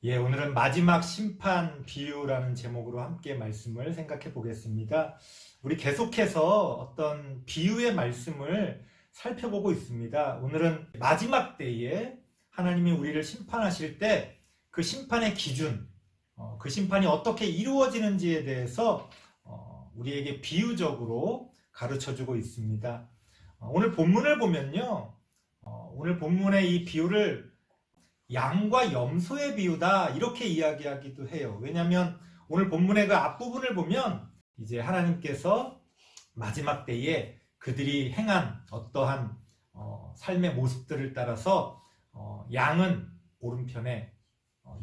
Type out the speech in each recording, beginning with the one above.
오늘은 마지막 심판 비유라는 제목으로 함께 말씀을 생각해 보겠습니다. 우리 계속해서 어떤 비유의 말씀을 살펴보고 있습니다. 오늘은 마지막 때에 하나님이 우리를 심판하실 때 그 심판의 기준, 그 심판이 어떻게 이루어지는지에 대해서 우리에게 비유적으로 가르쳐주고 있습니다. 오늘 본문을 보면요. 오늘 본문의 이 비유를 양과 염소의 비유다 이렇게 이야기하기도 해요. 왜냐하면 오늘 본문의 그 앞부분을 보면 이제 하나님께서 마지막 때에 그들이 행한 어떠한 삶의 모습들을 따라서 양은 오른편에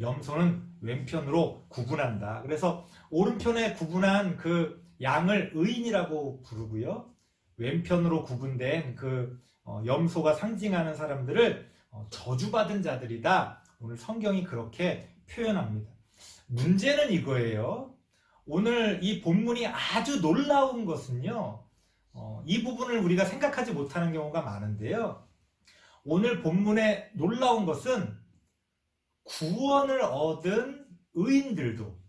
염소는 왼편으로 구분한다. 그래서 오른편에 구분한 그 양을 의인이라고 부르고요. 왼편으로 구분된 그 염소가 상징하는 사람들을 저주받은 자들이다. 오늘 성경이 그렇게 표현합니다. 문제는 이거예요. 오늘 이 본문이 아주 놀라운 것은요. 이 부분을 우리가 생각하지 못하는 경우가 많은데요. 오늘 본문의 놀라운 것은 구원을 얻은 의인들도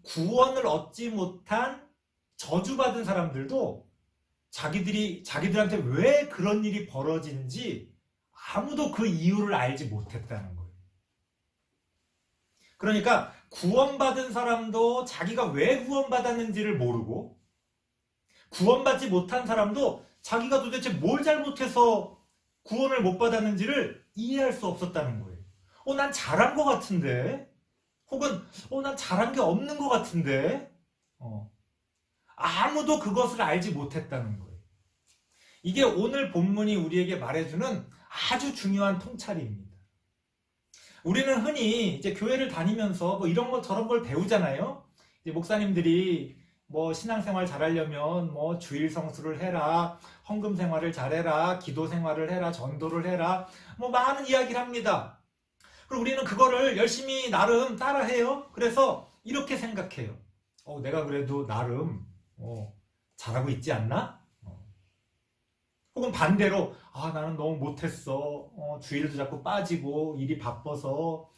구원을 얻지 못한 저주받은 사람들도 자기들한테 왜 그런 일이 벌어진지 아무도 그 이유를 알지 못했다는 거예요. 그러니까 구원받은 사람도 자기가 왜 구원받았는지를 모르고 구원받지 못한 사람도 자기가 도대체 뭘 잘못해서 구원을 못 받았는지를 이해할 수 없었다는 거예요. 난 잘한 것 같은데 혹은 난 잘한 게 없는 것 같은데 아무도 그것을 알지 못했다는 거예요. 이게 오늘 본문이 우리에게 말해주는 아주 중요한 통찰입니다. 우리는 흔히 이제 교회를 다니면서 뭐 이런 거 저런 걸 배우잖아요. 이제 목사님들이 뭐 신앙생활 잘하려면 뭐 주일 성수를 해라, 헌금 생활을 잘해라, 기도 생활을 해라, 전도를 해라, 뭐 많은 이야기를 합니다. 그리고 우리는 그거를 열심히 나름 따라해요. 그래서 이렇게 생각해요. 내가 그래도 나름 잘하고 있지 않나? 혹은 반대로 나는 너무 못했어. 주일도 자꾸 빠지고 일이 바빠서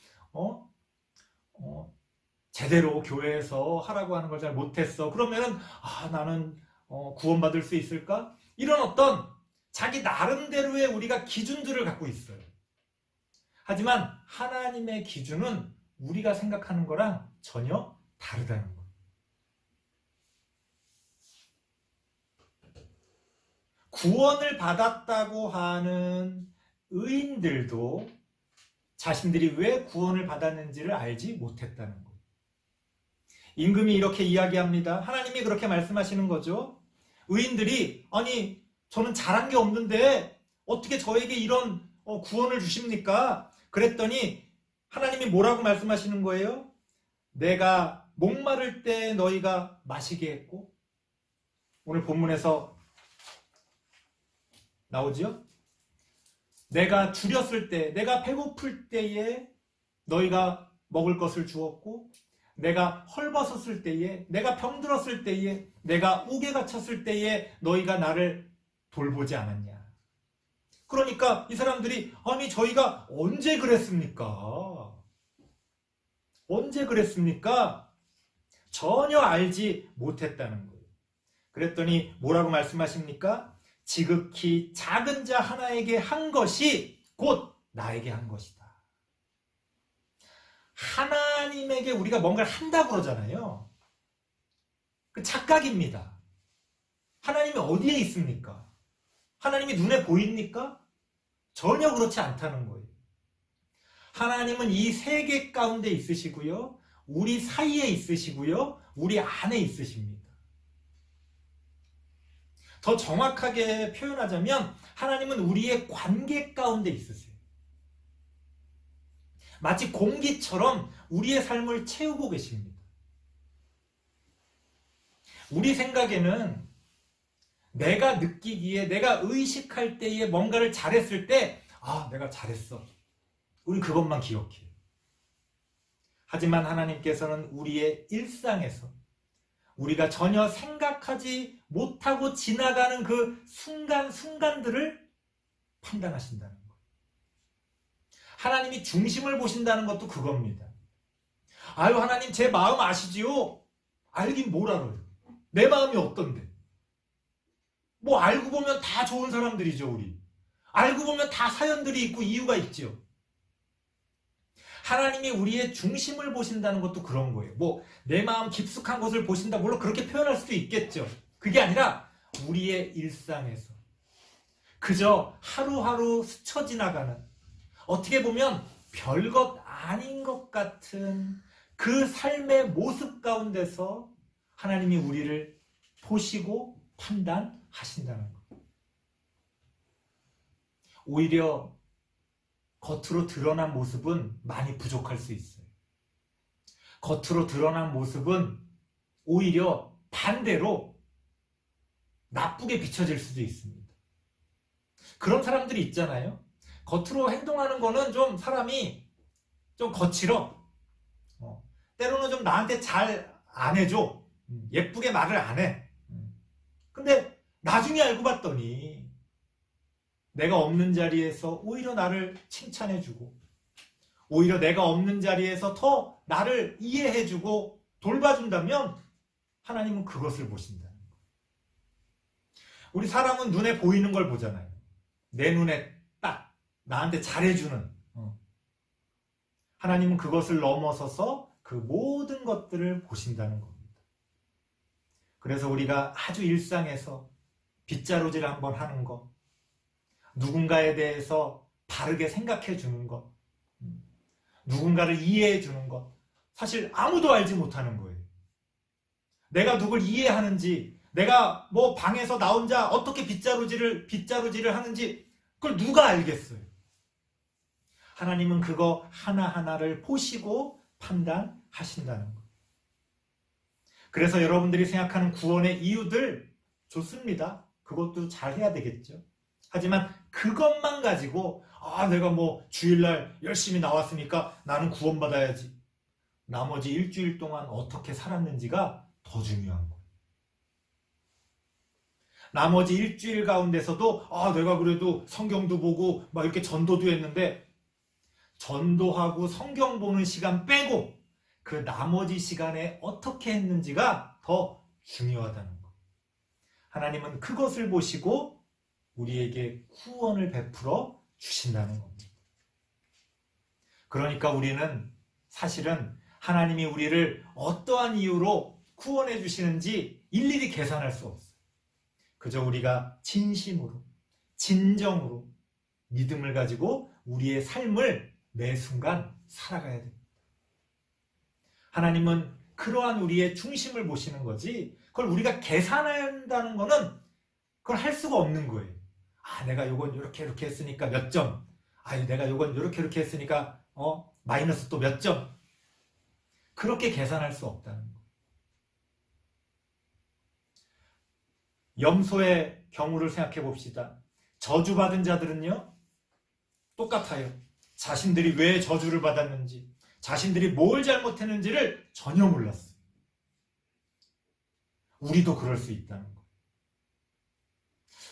제대로 교회에서 하라고 하는 걸 잘 못했어. 그러면은 나는 구원받을 수 있을까? 이런 어떤 자기 나름대로의 우리가 기준들을 갖고 있어요. 하지만 하나님의 기준은 우리가 생각하는 거랑 전혀 다르다는 거예요. 구원을 받았다고 하는 의인들도 자신들이 왜 구원을 받았는지를 알지 못했다는 거예요. 임금이 이렇게 이야기합니다. 하나님이 그렇게 말씀하시는 거죠. 의인들이 저는 잘한 게 없는데 어떻게 저에게 이런 구원을 주십니까? 그랬더니 하나님이 뭐라고 말씀하시는 거예요? 내가 목마를 때 너희가 마시게 했고, 오늘 본문에서 나오지요? 내가 줄였을 때, 내가 배고플 때에 너희가 먹을 것을 주었고, 내가 헐벗었을 때에, 내가 병들었을 때에, 내가 옥에 갇혔을 때에 너희가 나를 돌보지 않았냐. 그러니까 이 사람들이 저희가 언제 그랬습니까? 언제 그랬습니까? 전혀 알지 못했다는 거예요. 그랬더니 뭐라고 말씀하십니까? 지극히 작은 자 하나에게 한 것이 곧 나에게 한 것이다. 하나님에게 우리가 뭔가를 한다고 그러잖아요. 그 착각입니다. 하나님이 어디에 있습니까? 하나님이 눈에 보입니까? 전혀 그렇지 않다는 거예요. 하나님은 이 세계 가운데 있으시고요. 우리 사이에 있으시고요. 우리 안에 있으십니다. 더 정확하게 표현하자면 하나님은 우리의 관계 가운데 있으세요. 마치 공기처럼 우리의 삶을 채우고 계십니다. 우리 생각에는 내가 느끼기에, 내가 의식할 때에 뭔가를 잘했을 때 내가 잘했어. 우리 그것만 기억해요. 하지만 하나님께서는 우리의 일상에서 우리가 전혀 생각하지 못하고 지나가는 그 순간순간들을 판단하신다는 거예요. 하나님이 중심을 보신다는 것도 그겁니다. 아유, 하나님 제 마음 아시지요? 알긴 뭘 알아요. 내 마음이 어떤데. 뭐 알고 보면 다 좋은 사람들이죠, 우리. 알고 보면 다 사연들이 있고 이유가 있죠. 하나님이 우리의 중심을 보신다는 것도 그런 거예요. 뭐 내 마음 깊숙한 것을 보신다, 물론 그렇게 표현할 수도 있겠죠. 그게 아니라 우리의 일상에서 그저 하루하루 스쳐 지나가는, 어떻게 보면 별것 아닌 것 같은 그 삶의 모습 가운데서 하나님이 우리를 보시고 판단하신다는 것. 오히려 겉으로 드러난 모습은 많이 부족할 수 있어요. 겉으로 드러난 모습은 오히려 반대로 나쁘게 비춰질 수도 있습니다. 그런 사람들이 있잖아요. 겉으로 행동하는 거는 좀 사람이 좀 거칠어. 때로는 좀 나한테 잘 안 해줘. 예쁘게 말을 안 해. 근데 나중에 알고 봤더니 내가 없는 자리에서 오히려 나를 칭찬해주고, 오히려 내가 없는 자리에서 더 나를 이해해주고 돌봐준다면 하나님은 그것을 보신다는 거예요. 우리 사람은 눈에 보이는 걸 보잖아요. 내 눈에 딱 나한테 잘해주는, 하나님은 그것을 넘어서서 그 모든 것들을 보신다는 겁니다. 그래서 우리가 아주 일상에서 빗자루질 한번 하는 것, 누군가에 대해서 바르게 생각해 주는 것, 누군가를 이해해 주는 것, 사실 아무도 알지 못하는 거예요. 내가 누굴 이해하는지, 내가 뭐 방에서 나 혼자 어떻게 빗자루질을 하는지 그걸 누가 알겠어요. 하나님은 그거 하나하나를 보시고 판단하신다는 것. 그래서 여러분들이 생각하는 구원의 이유들 좋습니다. 그것도 잘 해야 되겠죠. 하지만 그것만 가지고 내가 뭐 주일날 열심히 나왔으니까 나는 구원받아야지, 나머지 일주일 동안 어떻게 살았는지가 더 중요한 거예요. 나머지 일주일 가운데서도 내가 그래도 성경도 보고 막 이렇게 전도도 했는데, 전도하고 성경 보는 시간 빼고 그 나머지 시간에 어떻게 했는지가 더 중요하다는 거. 하나님은 그것을 보시고 우리에게 구원을 베풀어 주신다는 겁니다. 그러니까 우리는 사실은 하나님이 우리를 어떠한 이유로 구원해 주시는지 일일이 계산할 수 없어요. 그저 우리가 진심으로, 진정으로 믿음을 가지고 우리의 삶을 매 순간 살아가야 됩니다. 하나님은 그러한 우리의 중심을 보시는 거지, 그걸 우리가 계산한다는 거는 그걸 할 수가 없는 거예요. 내가 요건 이렇게 했으니까 몇 점, 내가 요건 이렇게 했으니까 마이너스 또 몇 점, 그렇게 계산할 수 없다는 거. 염소의 경우를 생각해 봅시다. 저주받은 자들은요 똑같아요. 자신들이 왜 저주를 받았는지, 자신들이 뭘 잘못했는지를 전혀 몰랐어요. 우리도 그럴 수 있다는 거.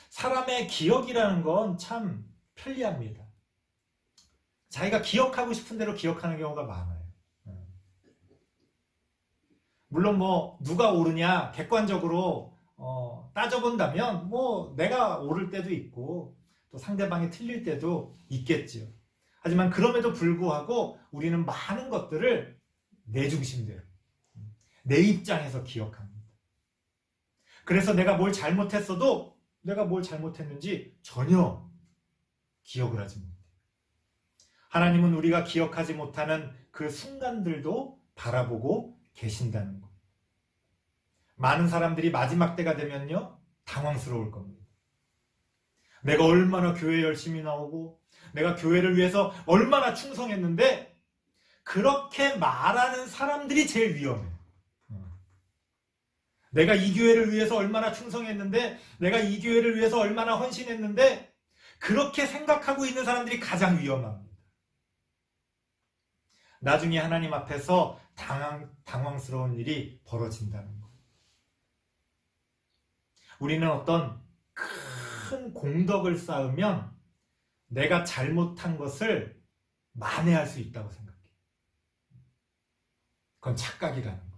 사람의 기억이라는 건 참 편리합니다. 자기가 기억하고 싶은 대로 기억하는 경우가 많아요. 물론 뭐 누가 옳으냐 객관적으로 따져본다면 뭐 내가 옳을 때도 있고 또 상대방이 틀릴 때도 있겠죠. 하지만 그럼에도 불구하고 우리는 많은 것들을 내 중심대로, 내 입장에서 기억합니다. 그래서 내가 뭘 잘못했어도 내가 뭘 잘못했는지 전혀 기억을 하지 못해요. 하나님은 우리가 기억하지 못하는 그 순간들도 바라보고 계신다는 것. 많은 사람들이 마지막 때가 되면요 당황스러울 겁니다. 내가 얼마나 교회 열심히 나오고 내가 교회를 위해서 얼마나 충성했는데, 그렇게 말하는 사람들이 제일 위험해요. 내가 이 교회를 위해서 얼마나 충성했는데, 내가 이 교회를 위해서 얼마나 헌신했는데, 그렇게 생각하고 있는 사람들이 가장 위험합니다. 나중에 하나님 앞에서 당황스러운 일이 벌어진다는 것. 우리는 어떤 큰 공덕을 쌓으면 내가 잘못한 것을 만회할 수 있다고 생각해요. 그건 착각이라는 거예요.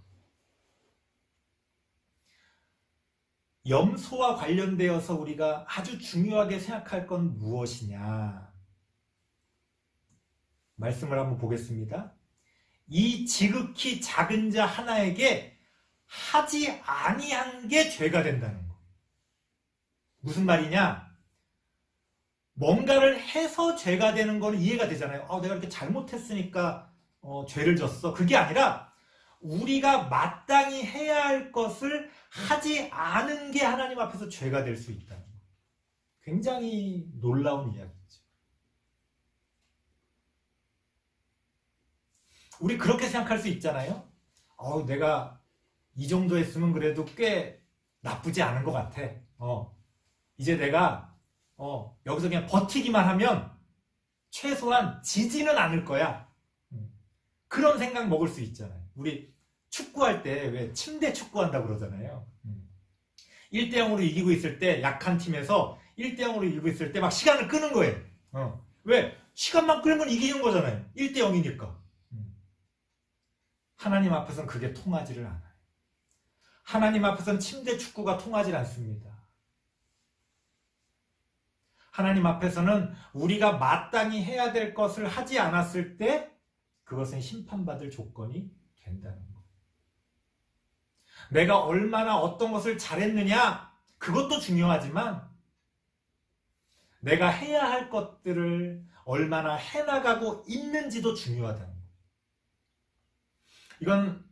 염소와 관련되어서 우리가 아주 중요하게 생각할 건 무엇이냐? 말씀을 한번 보겠습니다. 이 지극히 작은 자 하나에게 하지 아니한 게 죄가 된다는 거. 무슨 말이냐? 뭔가를 해서 죄가 되는 거는 이해가 되잖아요. 내가 이렇게 잘못했으니까 죄를 졌어. 그게 아니라 우리가 마땅히 해야 할 것을 하지 않은 게 하나님 앞에서 죄가 될 수 있다는 거. 굉장히 놀라운 이야기죠. 우리 그렇게 생각할 수 있잖아요. 내가 이 정도 했으면 그래도 꽤 나쁘지 않은 것 같아. 이제 내가 여기서 그냥 버티기만 하면 최소한 지지는 않을 거야. 그런 생각 먹을 수 있잖아요. 우리 축구할 때 왜 침대 축구한다고 그러잖아요. 1대0으로 이기고 있을 때 약한 팀에서 1대0으로 이기고 있을 때 막 시간을 끄는 거예요. 왜? 시간만 끌면 이기는 거잖아요. 1대0이니까. 하나님 앞에서는 그게 통하지를 않아요. 하나님 앞에서는 침대 축구가 통하지 않습니다. 하나님 앞에서는 우리가 마땅히 해야 될 것을 하지 않았을 때 그것은 심판받을 조건이 된다는 거. 내가 얼마나 어떤 것을 잘했느냐 그것도 중요하지만 내가 해야 할 것들을 얼마나 해나가고 있는지도 중요하다는 거. 이건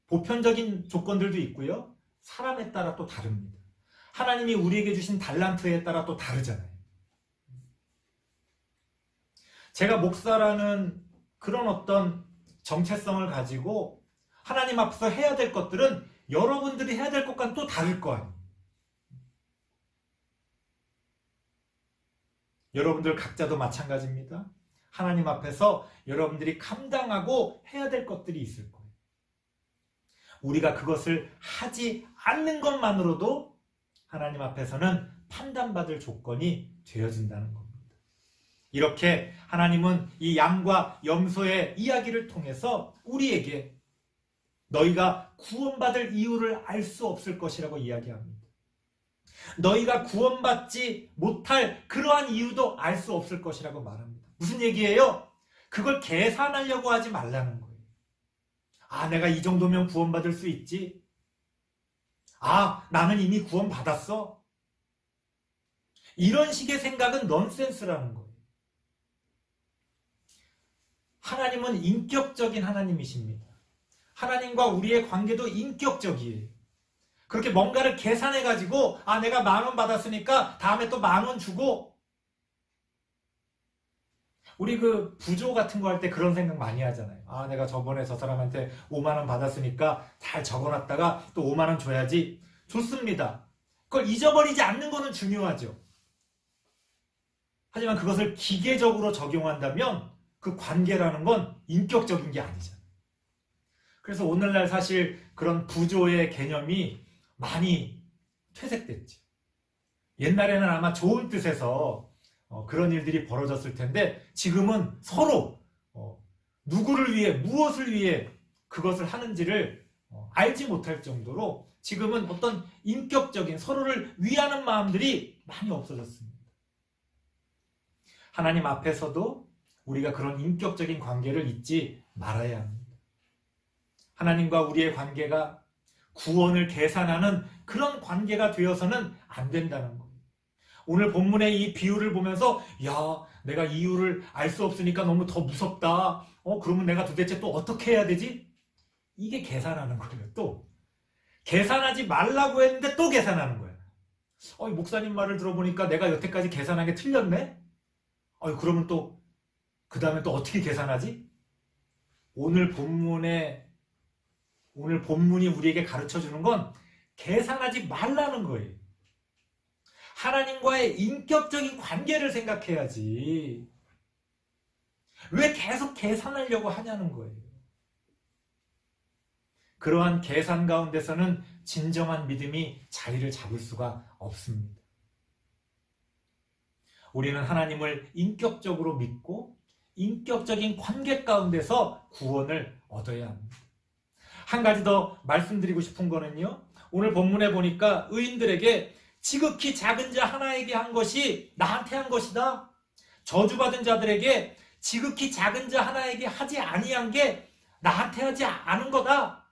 보편적인 조건들도 있고요. 사람에 따라 또 다릅니다. 하나님이 우리에게 주신 달란트에 따라 또 다르잖아요. 제가 목사라는 그런 어떤 정체성을 가지고 하나님 앞에서 해야 될 것들은 여러분들이 해야 될 것과는 또 다를 거 아니에요. 여러분들 각자도 마찬가지입니다. 하나님 앞에서 여러분들이 감당하고 해야 될 것들이 있을 거예요. 우리가 그것을 하지 않는 것만으로도 하나님 앞에서는 판단받을 조건이 되어진다는 겁니다. 이렇게 하나님은 이 양과 염소의 이야기를 통해서 우리에게 너희가 구원받을 이유를 알 수 없을 것이라고 이야기합니다. 너희가 구원받지 못할 그러한 이유도 알 수 없을 것이라고 말합니다. 무슨 얘기예요? 그걸 계산하려고 하지 말라는 거예요. 내가 이 정도면 구원받을 수 있지? 나는 이미 구원받았어? 이런 식의 생각은 넌센스라는 거예요. 하나님은 인격적인 하나님이십니다. 하나님과 우리의 관계도 인격적이에요. 그렇게 뭔가를 계산해가지고 내가 10,000원 받았으니까 다음에 또 10,000원 주고 우리 그 부조 같은 거 할 때 그런 생각 많이 하잖아요. 내가 저번에 저 사람한테 50,000원 받았으니까 잘 적어놨다가 또 50,000원 줘야지. 좋습니다. 그걸 잊어버리지 않는 거는 중요하죠. 하지만 그것을 기계적으로 적용한다면 그 관계라는 건 인격적인 게 아니잖아요. 그래서 오늘날 사실 그런 부조의 개념이 많이 퇴색됐죠. 옛날에는 아마 좋은 뜻에서 그런 일들이 벌어졌을 텐데 지금은 서로 누구를 위해 무엇을 위해 그것을 하는지를 알지 못할 정도로 지금은 어떤 인격적인 서로를 위하는 마음들이 많이 없어졌습니다. 하나님 앞에서도 우리가 그런 인격적인 관계를 잊지 말아야 합니다. 하나님과 우리의 관계가 구원을 계산하는 그런 관계가 되어서는 안 된다는 거예요. 오늘 본문의 이 비유를 보면서 내가 이유를 알 수 없으니까 너무 더 무섭다. 그러면 내가 도대체 또 어떻게 해야 되지? 이게 계산하는 거예요. 또 계산하지 말라고 했는데 또 계산하는 거예요. 목사님 말을 들어보니까 내가 여태까지 계산한 게 틀렸네? 그러면 또 그 다음에 또 어떻게 계산하지? 오늘 본문이 우리에게 가르쳐주는 건 계산하지 말라는 거예요. 하나님과의 인격적인 관계를 생각해야지. 왜 계속 계산하려고 하냐는 거예요. 그러한 계산 가운데서는 진정한 믿음이 자리를 잡을 수가 없습니다. 우리는 하나님을 인격적으로 믿고 인격적인 관계 가운데서 구원을 얻어야 합니다. 한 가지 더 말씀드리고 싶은 거는요. 오늘 본문에 보니까 의인들에게 지극히 작은 자 하나에게 한 것이 나한테 한 것이다. 저주받은 자들에게 지극히 작은 자 하나에게 하지 아니한 게 나한테 하지 않은 거다.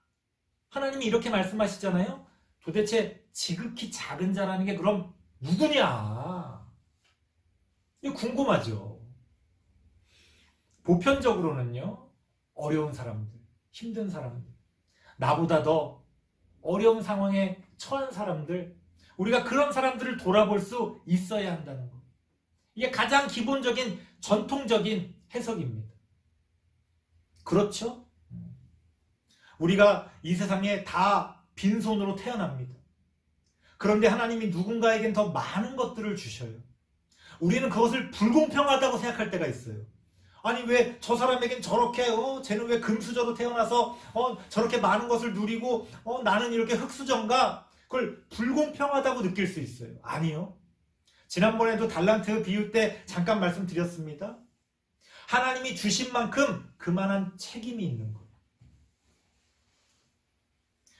하나님이 이렇게 말씀하시잖아요. 도대체 지극히 작은 자라는 게 그럼 누구냐? 이거 궁금하죠. 보편적으로는요. 어려운 사람들, 힘든 사람들, 나보다 더 어려운 상황에 처한 사람들, 우리가 그런 사람들을 돌아볼 수 있어야 한다는 것. 이게 가장 기본적인 전통적인 해석입니다. 그렇죠? 우리가 이 세상에 다 빈손으로 태어납니다. 그런데 하나님이 누군가에겐 더 많은 것들을 주셔요. 우리는 그것을 불공평하다고 생각할 때가 있어요. 아니 왜 저 사람에겐 저렇게 쟤는 왜 금수저로 태어나서 저렇게 많은 것을 누리고 나는 이렇게 흙수저인가? 그걸 불공평하다고 느낄 수 있어요. 아니요. 지난번에도 달란트 비유 때 잠깐 말씀드렸습니다. 하나님이 주신 만큼 그만한 책임이 있는 거예요.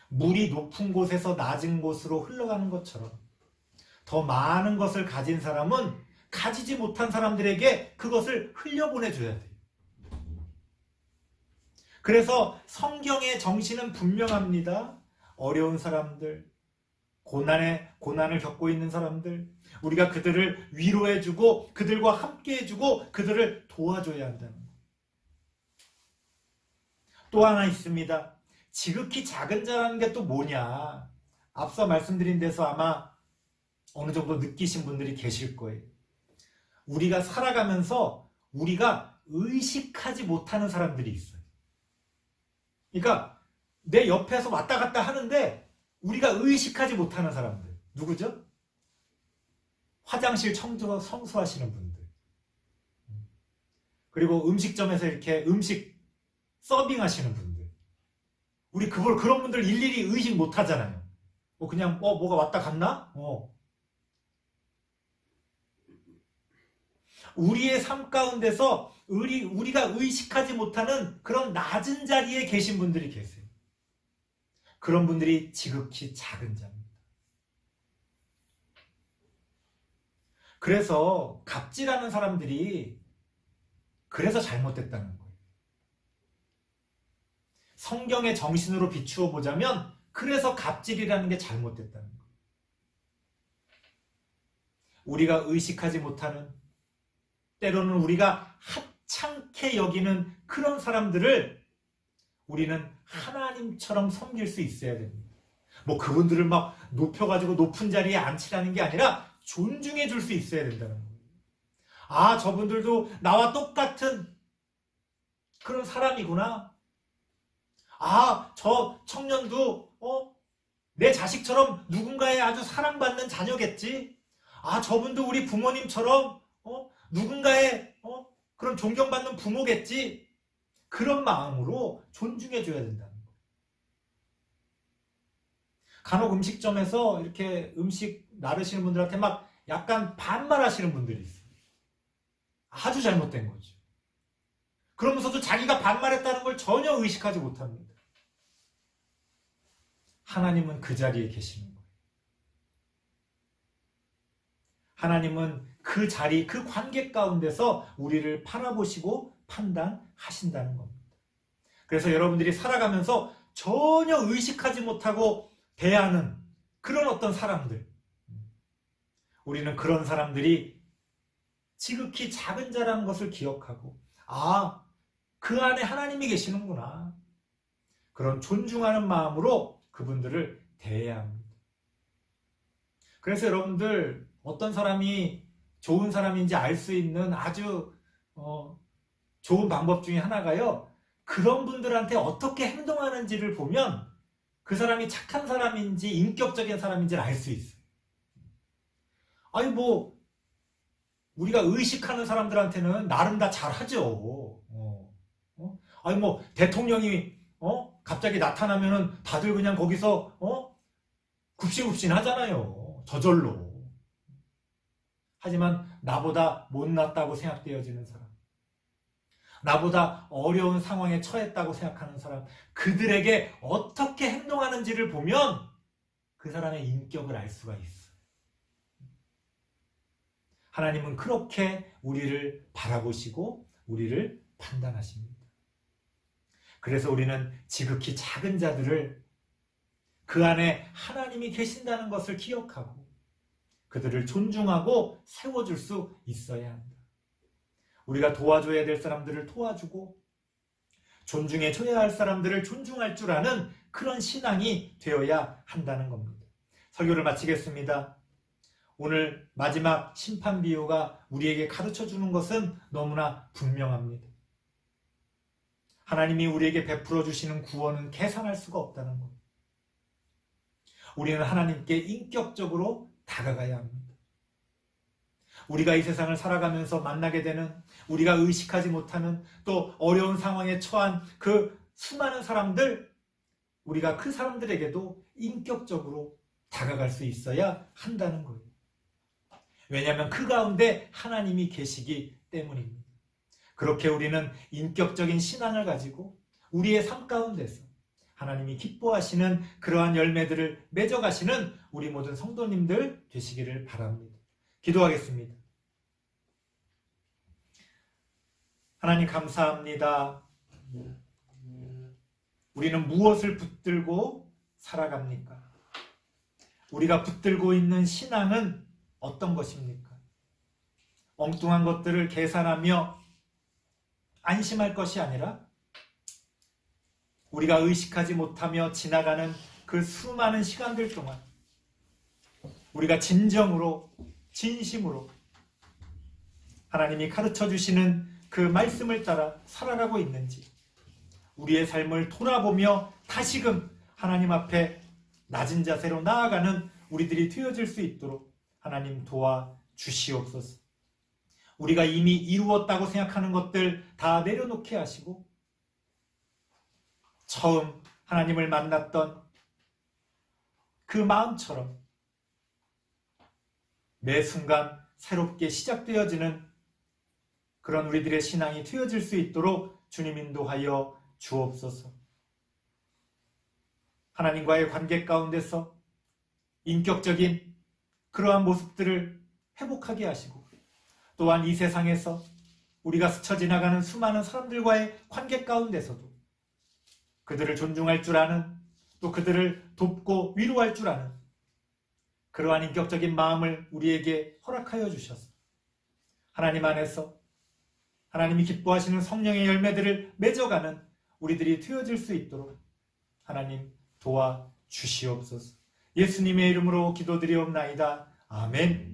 물이 높은 곳에서 낮은 곳으로 흘러가는 것처럼 더 많은 것을 가진 사람은 가지지 못한 사람들에게 그것을 흘려보내줘야 돼요. 그래서 성경의 정신은 분명합니다. 어려운 사람들, 고난을 겪고 있는 사람들, 우리가 그들을 위로해주고 그들과 함께해주고 그들을 도와줘야 한다는 것. 또 하나 있습니다. 지극히 작은 자라는 게 또 뭐냐? 앞서 말씀드린 데서 아마 어느 정도 느끼신 분들이 계실 거예요. 우리가 살아가면서 우리가 의식하지 못하는 사람들이 있어요. 그러니까 내 옆에서 왔다 갔다 하는데 우리가 의식하지 못하는 사람들. 누구죠? 화장실 청소하시는 분들. 그리고 음식점에서 이렇게 음식 서빙하시는 분들. 우리 그런 분들 일일이 의식 못 하잖아요. 그냥 뭐가 왔다 갔나? 우리의 삶 가운데서 우리가 의식하지 못하는 그런 낮은 자리에 계신 분들이 계세요. 그런 분들이 지극히 작은 자입니다. 그래서 갑질하는 사람들이 그래서 잘못됐다는 거예요. 성경의 정신으로 비추어 보자면 그래서 갑질이라는 게 잘못됐다는 거예요. 우리가 의식하지 못하는, 때로는 우리가 하찮게 여기는 그런 사람들을 우리는 하나님처럼 섬길 수 있어야 됩니다. 그분들을 막 높여가지고 높은 자리에 앉히라는 게 아니라 존중해 줄 수 있어야 된다는 거예요. 저분들도 나와 똑같은 그런 사람이구나. 저 청년도 내 자식처럼 누군가의 아주 사랑받는 자녀겠지. 저분도 우리 부모님처럼 누군가의 그런 존경받는 부모겠지. 그런 마음으로 존중해줘야 된다는 거예요. 간혹 음식점에서 이렇게 음식 나르시는 분들한테 막 약간 반말하시는 분들이 있어요. 아주 잘못된 거죠. 그러면서도 자기가 반말했다는 걸 전혀 의식하지 못합니다. 하나님은 그 자리에 계시는 거예요. 하나님은 그 자리, 그 관계 가운데서 우리를 바라보시고 판단하신다는 겁니다. 그래서 여러분들이 살아가면서 전혀 의식하지 못하고 대하는 그런 어떤 사람들, 우리는 그런 사람들이 지극히 작은 자라는 것을 기억하고 그 안에 하나님이 계시는구나. 그런 존중하는 마음으로 그분들을 대해야 합니다. 그래서 여러분들 어떤 사람이 좋은 사람인지 알 수 있는 아주 좋은 방법 중에 하나가요. 그런 분들한테 어떻게 행동하는지를 보면 그 사람이 착한 사람인지 인격적인 사람인지를 알 수 있어요. 우리가 의식하는 사람들한테는 나름 다 잘하죠. 대통령이 갑자기 나타나면은 다들 그냥 거기서 굽신굽신 하잖아요. 저절로. 하지만 나보다 못났다고 생각되어지는 사람, 나보다 어려운 상황에 처했다고 생각하는 사람, 그들에게 어떻게 행동하는지를 보면 그 사람의 인격을 알 수가 있어요. 하나님은 그렇게 우리를 바라보시고 우리를 판단하십니다. 그래서 우리는 지극히 작은 자들을 그 안에 하나님이 계신다는 것을 기억하고 그들을 존중하고 세워줄 수 있어야 한다. 우리가 도와줘야 될 사람들을 도와주고 존중해줘야 할 사람들을 존중할 줄 아는 그런 신앙이 되어야 한다는 겁니다. 설교를 마치겠습니다. 오늘 마지막 심판 비유가 우리에게 가르쳐주는 것은 너무나 분명합니다. 하나님이 우리에게 베풀어 주시는 구원은 계산할 수가 없다는 것. 우리는 하나님께 인격적으로 다가가야 합니다. 우리가 이 세상을 살아가면서 만나게 되는, 우리가 의식하지 못하는, 또 어려운 상황에 처한 그 수많은 사람들, 우리가 그 사람들에게도 인격적으로 다가갈 수 있어야 한다는 거예요. 왜냐하면 그 가운데 하나님이 계시기 때문입니다. 그렇게 우리는 인격적인 신앙을 가지고 우리의 삶 가운데서 하나님이 기뻐하시는 그러한 열매들을 맺어가시는 우리 모든 성도님들 되시기를 바랍니다. 기도하겠습니다. 하나님 감사합니다. 우리는 무엇을 붙들고 살아갑니까? 우리가 붙들고 있는 신앙은 어떤 것입니까? 엉뚱한 것들을 계산하며 안심할 것이 아니라 우리가 의식하지 못하며 지나가는 그 수많은 시간들 동안 우리가 진정으로, 진심으로 하나님이 가르쳐 주시는 그 말씀을 따라 살아가고 있는지 우리의 삶을 돌아보며 다시금 하나님 앞에 낮은 자세로 나아가는 우리들이 되어질 수 있도록 하나님 도와주시옵소서. 우리가 이미 이루었다고 생각하는 것들 다 내려놓게 하시고 처음 하나님을 만났던 그 마음처럼 매 순간 새롭게 시작되어지는 그런 우리들의 신앙이 되어질 수 있도록 주님 인도하여 주옵소서. 하나님과의 관계 가운데서 인격적인 그러한 모습들을 회복하게 하시고 또한 이 세상에서 우리가 스쳐 지나가는 수많은 사람들과의 관계 가운데서도 그들을 존중할 줄 아는, 또 그들을 돕고 위로할 줄 아는 그러한 인격적인 마음을 우리에게 허락하여 주셔서 하나님 안에서 하나님이 기뻐하시는 성령의 열매들을 맺어가는 우리들이 되어질 수 있도록 하나님 도와주시옵소서. 예수님의 이름으로 기도드리옵나이다. 아멘.